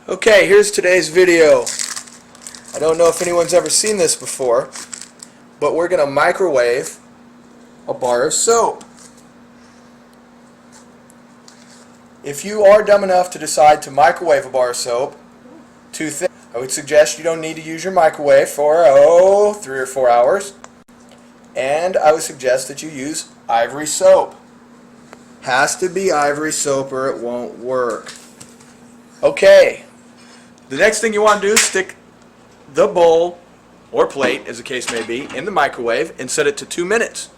Okay, here's today's video. I don't know if anyone's ever seen this before, but we're going to microwave a bar of soap. If you are dumb enough to decide to microwave a bar of soap, two things. I would suggest you don't need to use your microwave for 3 or 4 hours. And I would suggest that you use ivory soap. Has to be ivory soap or it won't work. Okay. The next thing you want to do is stick the bowl or plate, as the case may be, in the microwave and set it to 2 minutes.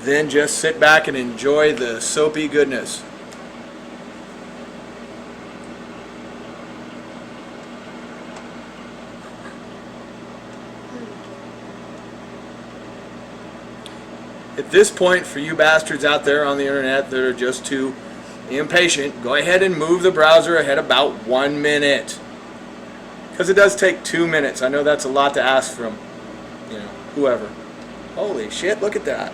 Then just sit back and enjoy the soapy goodness. At this point, for you bastards out there on the internet that are just too impatient, go ahead and move the browser ahead about 1 minute. Because it does take 2 minutes. I know that's a lot to ask from, whoever. Holy shit, look at that.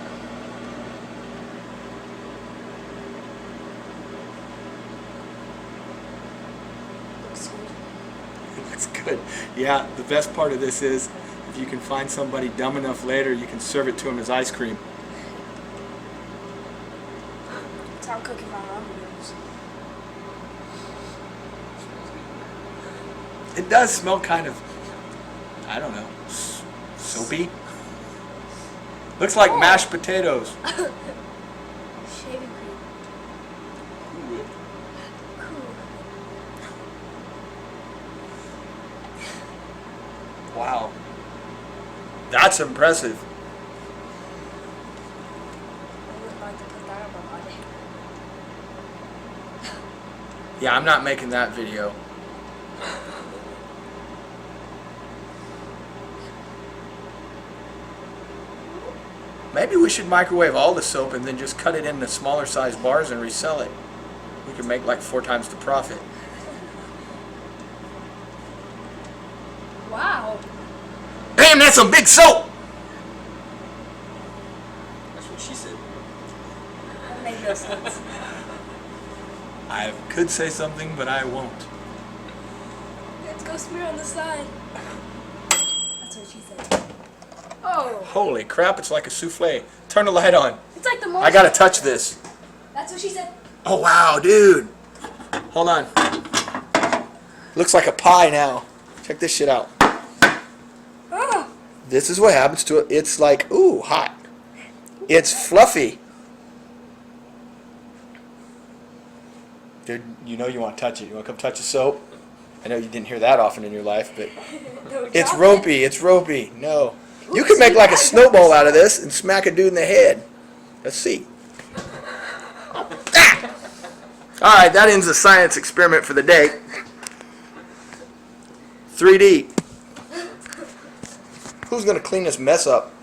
Looks good. Yeah, the best part of this is if you can find somebody dumb enough later, you can serve it to them as ice cream. That's how I'm cooking my ramen noodles. It does smell kind of, I don't know, soapy. Looks like mashed potatoes. Shaving cream. Cool. Cool. Wow. That's impressive. I would like to put that on my body. Yeah, I'm not making that video. Maybe we should microwave all the soap and then just cut it into smaller size bars and resell it. We could make like 4 times the profit. Wow. Damn, that's some big soap! That's what she said. That made no sense. I could say something, but I won't. Let's go smear on the side. That's what she said. Oh. Holy crap, it's like a souffle. Turn the light on. It's like the I gotta touch this. That's what she said. Oh wow, dude. Hold on. Looks like a pie now. Check this shit out. Oh. This is what happens to it. It's like, ooh, hot. It's fluffy. Dude, you know you want to touch it. You want to come touch the soap? I know you didn't hear that often in your life, but it's ropey. It's ropey. No. You can make like a snowball out of this and smack a dude in the head. Let's see. Ah! Alright, that ends the science experiment for the day. 3D. Who's going to clean this mess up?